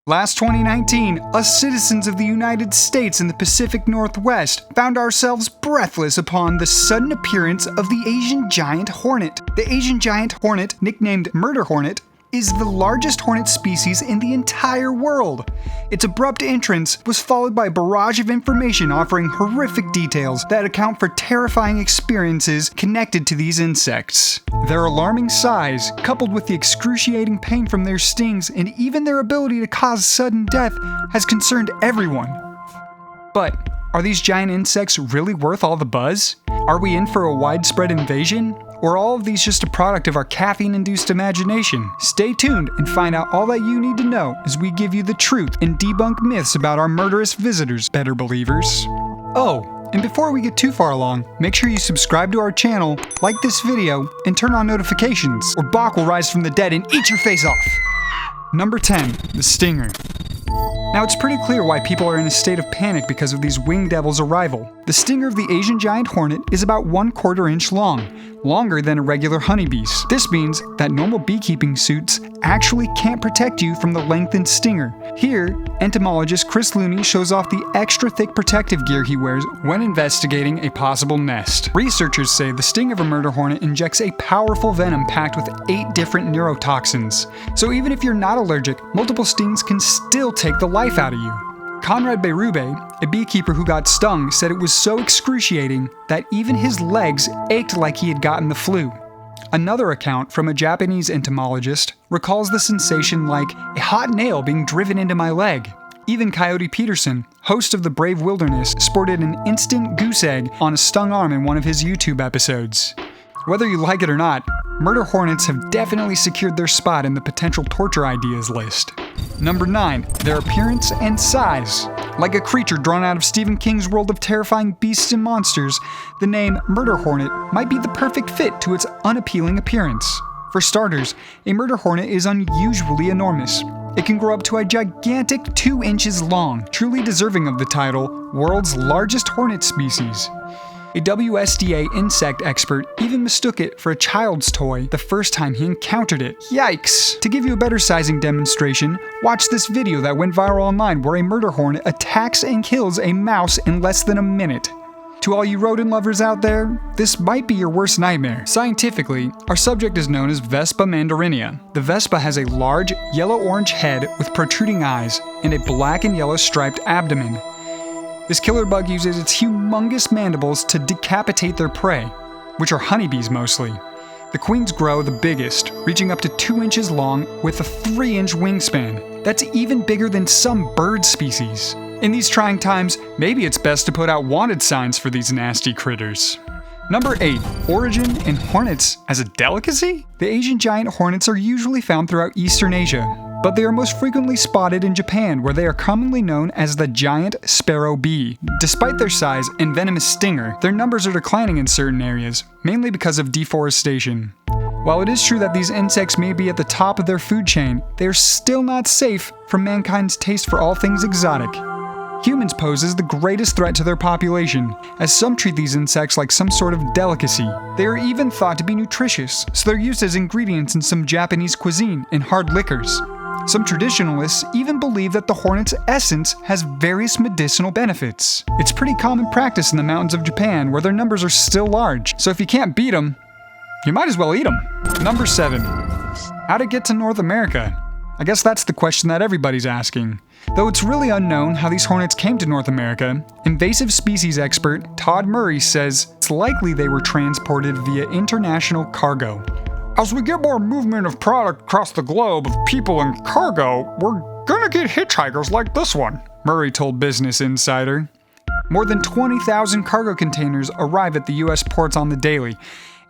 Last 2019, us citizens of the United States in the Pacific Northwest found ourselves breathless upon the sudden appearance of the Asian giant hornet. The Asian giant hornet, nicknamed murder hornet, is the largest hornet species in the entire world. Its abrupt entrance was followed by a barrage of information offering horrific details that account for terrifying experiences connected to these insects. Their alarming size, coupled with the excruciating pain from their stings and even their ability to cause sudden death, has concerned everyone. But are these giant insects really worth all the buzz? Are we in for a widespread invasion? Or are all of these just a product of our caffeine-induced imagination? Stay tuned and find out all that you need to know as we give you the truth and debunk myths about our murderous visitors, better believers. Oh, and before we get too far along, make sure you subscribe to our channel, like this video, and turn on notifications, or Bach will rise from the dead and eat your face off! Number 10. The Stinger. Now it's pretty clear why people are in a state of panic because of these winged devils' arrival. The stinger of the Asian giant hornet is about 1/4 inch long, longer than a regular honeybee's. This means that normal beekeeping suits actually can't protect you from the lengthened stinger. Here, entomologist Chris Looney shows off the extra thick protective gear he wears when investigating a possible nest. Researchers say the sting of a murder hornet injects a powerful venom packed with 8 different neurotoxins. So even if you're not allergic, multiple stings can still take the life out of you. Conrad Berube, a beekeeper who got stung, said it was so excruciating that even his legs ached like he had gotten the flu. Another account from a Japanese entomologist recalls the sensation like a hot nail being driven into my leg. Even Coyote Peterson, host of The Brave Wilderness, sported an instant goose egg on a stung arm in one of his YouTube episodes. Whether you like it or not, murder hornets have definitely secured their spot in the potential torture ideas list. Number 9. Their appearance and size. Like a creature drawn out of Stephen King's world of terrifying beasts and monsters, the name murder hornet might be the perfect fit to its unappealing appearance. For starters, a murder hornet is unusually enormous. It can grow up to a gigantic 2 inches long, truly deserving of the title, world's largest hornet species. A WSDA insect expert even mistook it for a child's toy the first time he encountered it. Yikes! To give you a better sizing demonstration, watch this video that went viral online where a murder hornet attacks and kills a mouse in less than a minute. To all you rodent lovers out there, this might be your worst nightmare. Scientifically, our subject is known as Vespa mandarinia. The Vespa has a large, yellow-orange head with protruding eyes and a black and yellow striped abdomen. This killer bug uses its humongous mandibles to decapitate their prey, which are honeybees mostly. The queens grow the biggest, reaching up to 2 inches long with a 3-inch wingspan. That's even bigger than some bird species. In these trying times, maybe it's best to put out wanted signs for these nasty critters. Number 8. Origin and hornets as a delicacy? The Asian giant hornets are usually found throughout Eastern Asia, but they are most frequently spotted in Japan, where they are commonly known as the giant sparrow bee. Despite their size and venomous stinger, their numbers are declining in certain areas, mainly because of deforestation. While it is true that these insects may be at the top of their food chain, they are still not safe from mankind's taste for all things exotic. Humans pose as the greatest threat to their population, as some treat these insects like some sort of delicacy. They are even thought to be nutritious, so they're used as ingredients in some Japanese cuisine and hard liquors. Some traditionalists even believe that the hornet's essence has various medicinal benefits. It's pretty common practice in the mountains of Japan, where their numbers are still large, so if you can't beat them, you might as well eat them. Number 7. How to get to North America? I guess that's the question that everybody's asking. Though it's really unknown how these hornets came to North America, invasive species expert Todd Murray says it's likely they were transported via international cargo. As we get more movement of product across the globe of people and cargo, we're gonna get hitchhikers like this one, Murray told Business Insider. More than 20,000 cargo containers arrive at the US ports on the daily,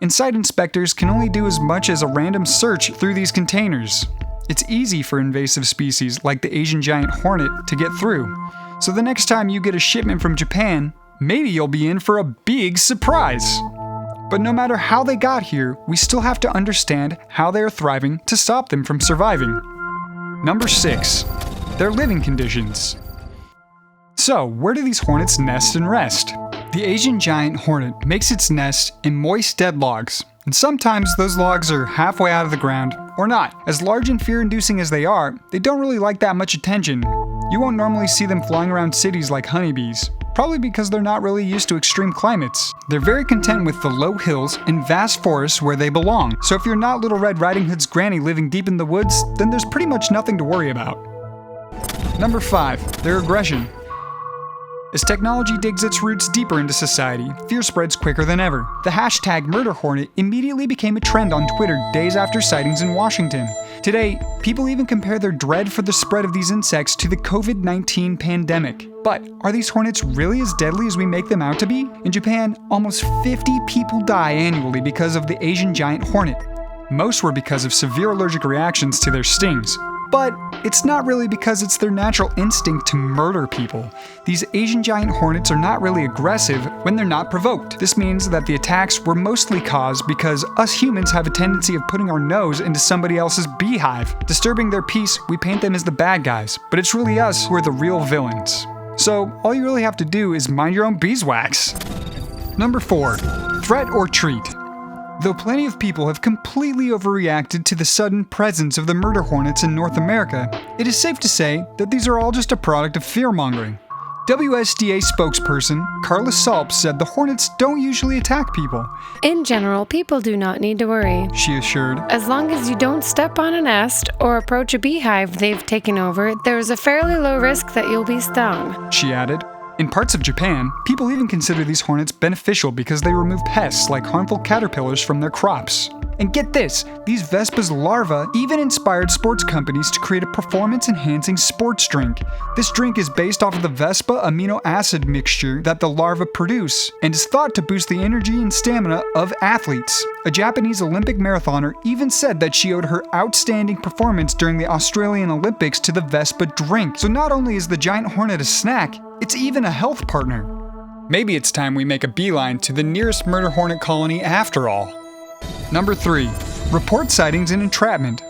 and site inspectors can only do as much as a random search through these containers. It's easy for invasive species like the Asian giant hornet to get through, so the next time you get a shipment from Japan, maybe you'll be in for a big surprise. But no matter how they got here, we still have to understand how they are thriving to stop them from surviving. Number 6. Their living conditions. So, where do these hornets nest and rest? The Asian giant hornet makes its nest in moist dead logs, and sometimes those logs are halfway out of the ground or not. As large and fear-inducing as they are, they don't really like that much attention. You won't normally see them flying around cities like honeybees, probably because they're not really used to extreme climates. They're very content with the low hills and vast forests where they belong. So if you're not Little Red Riding Hood's granny living deep in the woods, then there's pretty much nothing to worry about. Number 5. Their aggression. As technology digs its roots deeper into society, fear spreads quicker than ever. The hashtag Murder Hornet immediately became a trend on Twitter days after sightings in Washington. Today, people even compare their dread for the spread of these insects to the COVID-19 pandemic. But are these hornets really as deadly as we make them out to be? In Japan, almost 50 people die annually because of the Asian giant hornet. Most were because of severe allergic reactions to their stings. But it's not really because it's their natural instinct to murder people. These Asian giant hornets are not really aggressive when they're not provoked. This means that the attacks were mostly caused because us humans have a tendency of putting our nose into somebody else's beehive. Disturbing their peace, we paint them as the bad guys, but it's really us who are the real villains. So all you really have to do is mind your own beeswax. Number 4. Threat or treat. Though plenty of people have completely overreacted to the sudden presence of the murder hornets in North America, it is safe to say that these are all just a product of fear-mongering. WSDA spokesperson Carla Salp said the hornets don't usually attack people. In general, people do not need to worry, she assured. As long as you don't step on a nest or approach a beehive they've taken over, there is a fairly low risk that you'll be stung, she added. In parts of Japan, people even consider these hornets beneficial because they remove pests like harmful caterpillars from their crops. And get this, these Vespa's larvae even inspired sports companies to create a performance-enhancing sports drink. This drink is based off of the Vespa amino acid mixture that the larvae produce, and is thought to boost the energy and stamina of athletes. A Japanese Olympic marathoner even said that she owed her outstanding performance during the Australian Olympics to the Vespa drink. So not only is the giant hornet a snack, it's even a health partner. Maybe it's time we make a beeline to the nearest murder hornet colony after all. Number 3. Report sightings and entrapment.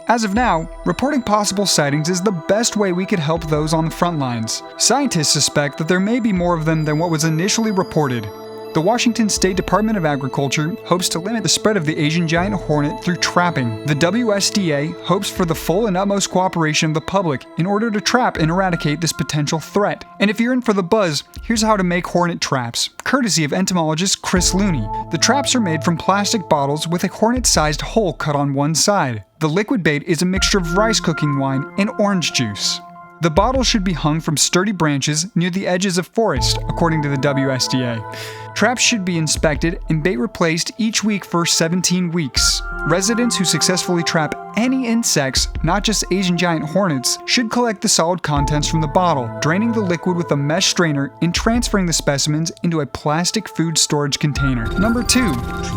As of now, reporting possible sightings is the best way we could help those on the front lines. Scientists suspect that there may be more of them than what was initially reported. The Washington State Department of Agriculture hopes to limit the spread of the Asian giant hornet through trapping. The WSDA hopes for the full and utmost cooperation of the public in order to trap and eradicate this potential threat. And if you're in for the buzz, here's how to make hornet traps, courtesy of entomologist Chris Looney. The traps are made from plastic bottles with a hornet-sized hole cut on one side. The liquid bait is a mixture of rice cooking wine and orange juice. The bottle should be hung from sturdy branches near the edges of forest, according to the WSDA. Traps should be inspected and bait replaced each week for 17 weeks. Residents who successfully trap any insects, not just Asian giant hornets, should collect the solid contents from the bottle, draining the liquid with a mesh strainer and transferring the specimens into a plastic food storage container. Number 2.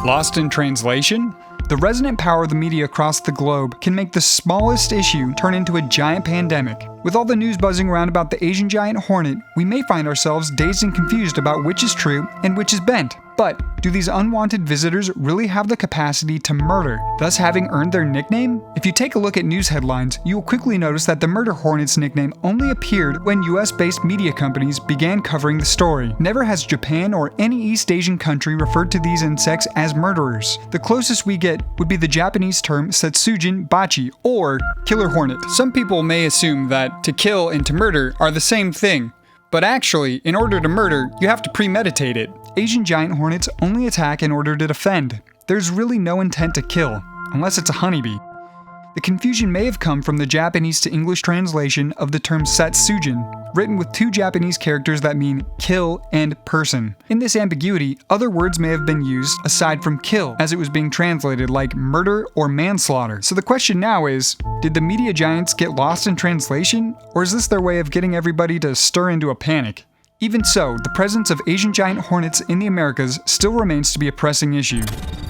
Lost in translation? The resonant power of the media across the globe can make the smallest issue turn into a giant pandemic. With all the news buzzing around about the Asian giant hornet, we may find ourselves dazed and confused about which is true and which is bent. But do these unwanted visitors really have the capacity to murder, thus having earned their nickname? If you take a look at news headlines, you will quickly notice that the murder hornet's nickname only appeared when US-based media companies began covering the story. Never has Japan or any East Asian country referred to these insects as murderers. The closest we get would be the Japanese term Setsujin Bachi, or killer hornet. Some people may assume that to kill and to murder are the same thing. But actually, in order to murder, you have to premeditate it. Asian giant hornets only attack in order to defend. There's really no intent to kill, unless it's a honeybee. The confusion may have come from the Japanese to English translation of the term Satsujin, written with 2 Japanese characters that mean kill and person. In this ambiguity, other words may have been used aside from kill, as it was being translated like murder or manslaughter. So the question now is, did the media giants get lost in translation, or is this their way of getting everybody to stir into a panic? Even so, the presence of Asian giant hornets in the Americas still remains to be a pressing issue.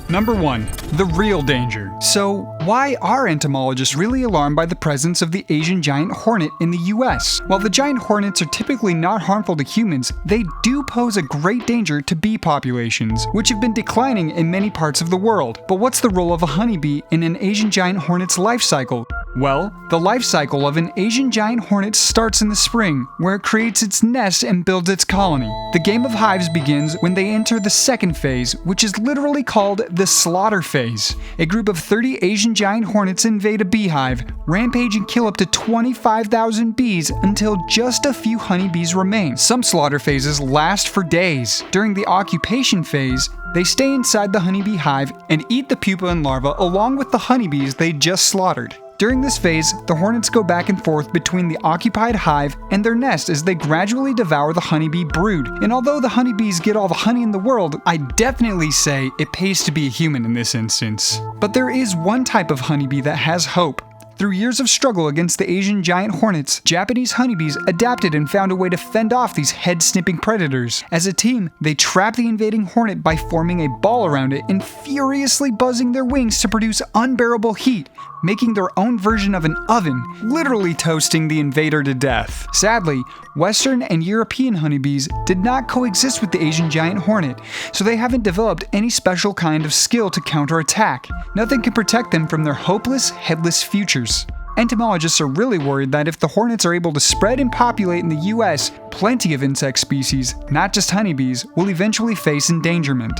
Number 1. The real danger. So, why are entomologists really alarmed by the presence of the Asian giant hornet in the US? While the giant hornets are typically not harmful to humans, they do pose a great danger to bee populations, which have been declining in many parts of the world. But what's the role of a honeybee in an Asian giant hornet's life cycle? Well, the life cycle of an Asian giant hornet starts in the spring, where it creates its nest and builds its colony. The game of hives begins when they enter the second phase, which is literally called the slaughter phase. A group of 30 Asian giant hornets invade a beehive, rampage and kill up to 25,000 bees until just a few honeybees remain. Some slaughter phases last for days. During the occupation phase, they stay inside the honeybee hive and eat the pupa and larva along with the honeybees they just slaughtered. During this phase, the hornets go back and forth between the occupied hive and their nest as they gradually devour the honeybee brood. And although the honeybees get all the honey in the world, I definitely say it pays to be a human in this instance. But there is one type of honeybee that has hope. Through years of struggle against the Asian giant hornets, Japanese honeybees adapted and found a way to fend off these head-snipping predators. As a team, they trap the invading hornet by forming a ball around it and furiously buzzing their wings to produce unbearable heat, making their own version of an oven, literally toasting the invader to death. Sadly, Western and European honeybees did not coexist with the Asian giant hornet, so they haven't developed any special kind of skill to counterattack. Nothing can protect them from their hopeless, headless futures. Entomologists are really worried that if the hornets are able to spread and populate in the US, plenty of insect species, not just honeybees, will eventually face endangerment.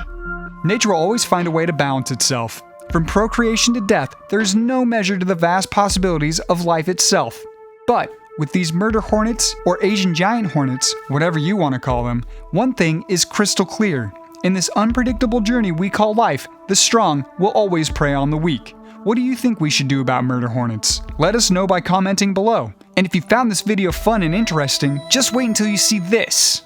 Nature will always find a way to balance itself. From procreation to death, there is no measure to the vast possibilities of life itself. But with these murder hornets, or Asian giant hornets, whatever you want to call them, one thing is crystal clear. In this unpredictable journey we call life, the strong will always prey on the weak. What do you think we should do about murder hornets? Let us know by commenting below. And if you found this video fun and interesting, just wait until you see this.